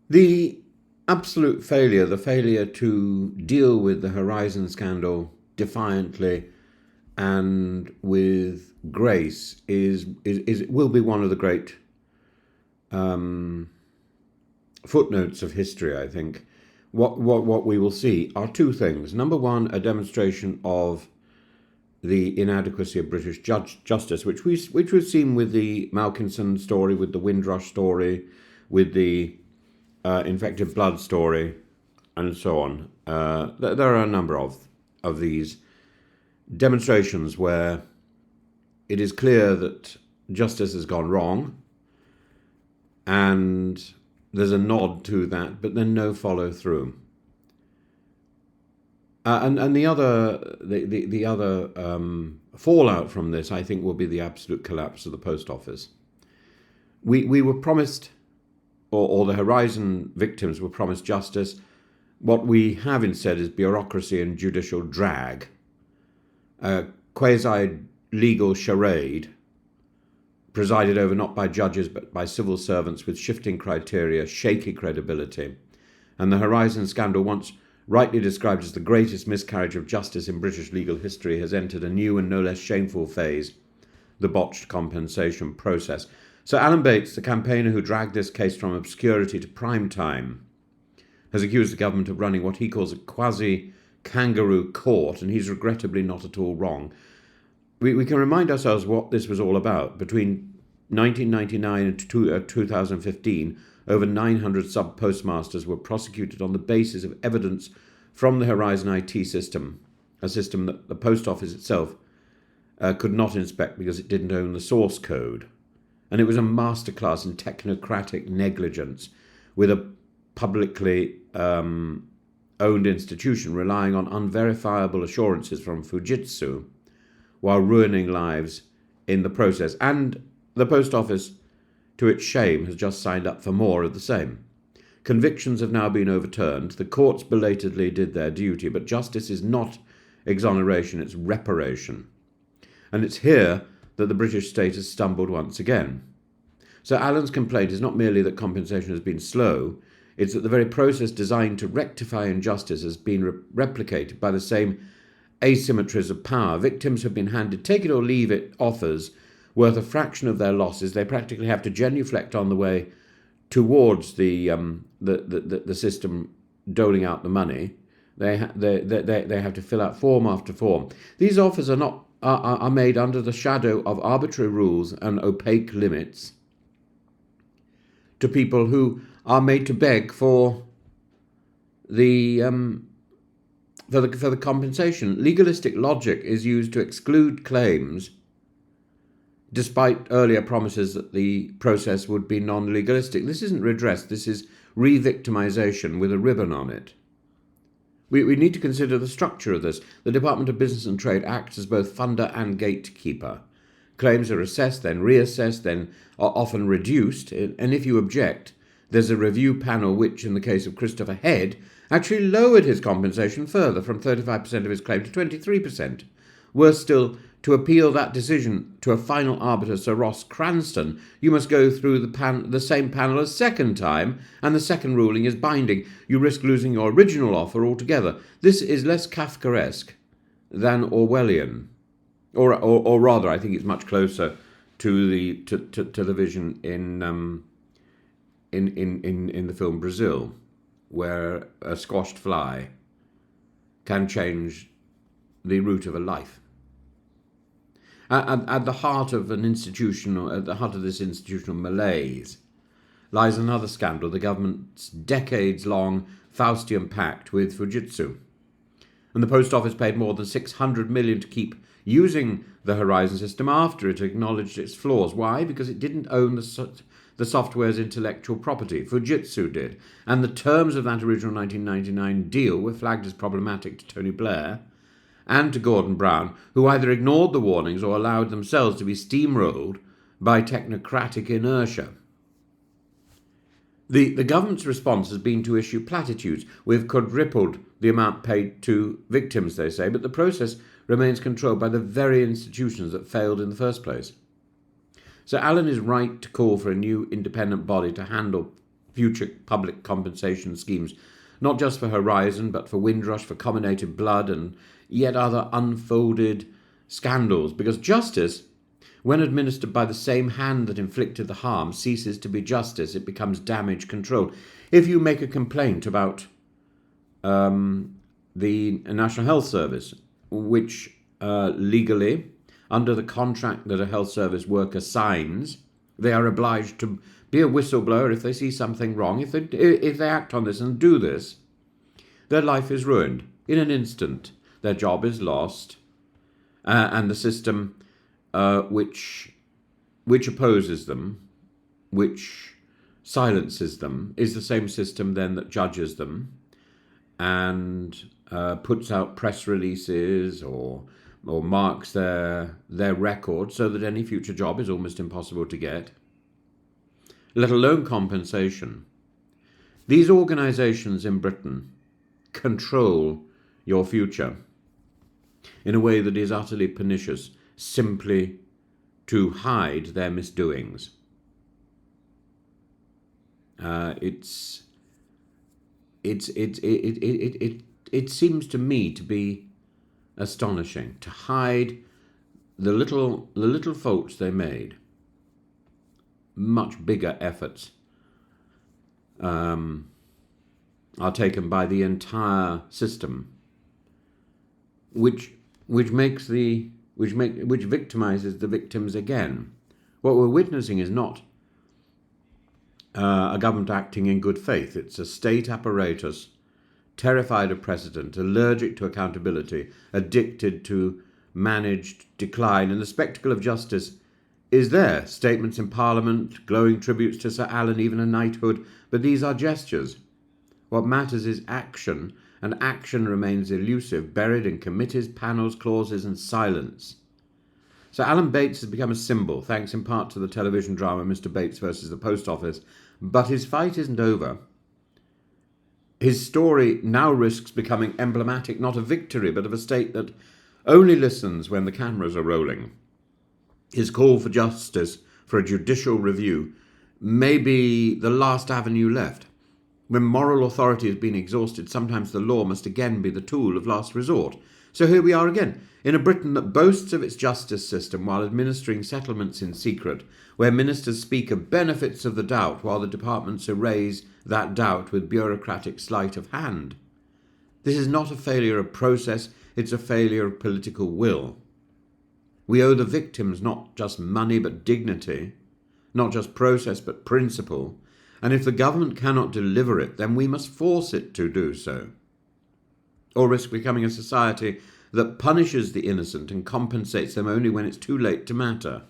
The absolute failure, the failure to deal with the Horizon scandal defiantly and with grace is will be one of the great um, footnotes of history, I think. What we will see are two things. Number one, a demonstration of the inadequacy of British justice, which we've seen with the Malkinson story, with the Windrush story, with the infected blood story, and so on. There are a number of these demonstrations where it is clear that justice has gone wrong, and there's a nod to that, but then no follow through. And the other fallout from this, I think, will be the absolute collapse of the post office. We were promised, or the Horizon victims were promised justice. What we have instead is bureaucracy and judicial drag, a quasi-legal charade presided over not by judges but by civil servants with shifting criteria, shaky credibility. And the Horizon scandal, once rightly described as the greatest miscarriage of justice in British legal history, has entered a new and no less shameful phase, the botched compensation process. Sir Alan Bates, the campaigner who dragged this case from obscurity to prime time, has accused the government of running what he calls a quasi-kangaroo court, and he's regrettably not at all wrong. We can remind ourselves what this was all about. Between 1999 and 2015, over 900 sub-postmasters were prosecuted on the basis of evidence from the Horizon IT system, a system that the post office itself could not inspect because it didn't own the source code. And it was a masterclass in technocratic negligence, with a publicly owned institution relying on unverifiable assurances from Fujitsu while ruining lives in the process. And the post office, to its shame, has just signed up for more of the same. Convictions have now been overturned. The courts belatedly did their duty, but justice is not exoneration, it's reparation. And it's here that the British state has stumbled once again. So Alan's complaint is not merely that compensation has been slow, it's that the very process designed to rectify injustice has been replicated by the same asymmetries of power. Victims have been handed take it or leave it offers worth a fraction of their losses. They practically have to genuflect on the way towards the system doling out the money. They have to fill out form after form. These offers are made under the shadow of arbitrary rules and opaque limits to people who are made to beg for the compensation. Legalistic logic is used to exclude claims, despite earlier promises that the process would be non-legalistic. This isn't redress, this is re-victimization with a ribbon on it. We need to consider the structure of this. The Department of Business and Trade acts as both funder and gatekeeper. Claims are assessed, then reassessed, then are often reduced, and if you object, there's a review panel which, in the case of Christopher Head, actually lowered his compensation further from 35% of his claim to 23%. Worse still, to appeal that decision to a final arbiter, Sir Ross Cranston, you must go through the same panel a second time, and the second ruling is binding. You risk losing your original offer altogether. This is less Kafkaesque than Orwellian. Or rather, I think it's much closer to the vision in the film Brazil, where a squashed fly can change the route of a life. At the heart of this institutional malaise, lies another scandal: the government's decades-long Faustian pact with Fujitsu. And the post office paid more than $600 million to keep using the Horizon system after it acknowledged its flaws. Why? Because it didn't own the software's intellectual property. Fujitsu did. And the terms of that original 1999 deal were flagged as problematic to Tony Blair and to Gordon Brown, who either ignored the warnings or allowed themselves to be steamrolled by technocratic inertia. The government's response has been to issue platitudes. We've quadrupled the amount paid to victims, they say, but the process remains controlled by the very institutions that failed in the first place. So Alan is right to call for a new independent body to handle future public compensation schemes, not just for Horizon, but for Windrush, for Combinated Blood, and yet other unfolded scandals. Because justice, when administered by the same hand that inflicted the harm, ceases to be justice. It becomes damage control. If you make a complaint about the National Health Service, which legally, under the contract that a health service worker signs, they are obliged to be a whistleblower if they see something wrong. If they act on this and do this, their life is ruined in an instant. Their job is lost, and the system which opposes them, which silences them, is the same system then that judges them and puts out press releases or marks their record so that any future job is almost impossible to get, let alone compensation. These organisations in Britain control your future in a way that is utterly pernicious, simply to hide their misdoings. It seems to me to be astonishing to hide the little faults they made. Much bigger efforts are taken by the entire system, which victimizes the victims again. What we're witnessing is not a government acting in good faith. It's a state apparatus terrified of precedent, allergic to accountability, addicted to managed decline, and the spectacle of justice is there. Statements in Parliament, glowing tributes to Sir Alan, even a knighthood, but these are gestures. What matters is action, and action remains elusive, buried in committees, panels, clauses, and silence. Sir Alan Bates has become a symbol, thanks in part to the television drama Mr. Bates versus the Post Office, but his fight isn't over. His story now risks becoming emblematic not of victory, but of a state that only listens when the cameras are rolling. His call for justice, for a judicial review, may be the last avenue left. When moral authority has been exhausted, sometimes the law must again be the tool of last resort. So here we are again, in a Britain that boasts of its justice system while administering settlements in secret, where ministers speak of benefits of the doubt while the departments erase that doubt with bureaucratic sleight of hand. This is not a failure of process, it's a failure of political will. We owe the victims not just money but dignity, not just process but principle, and if the government cannot deliver it, then we must force it to do so, or risk becoming a society that punishes the innocent and compensates them only when it's too late to matter.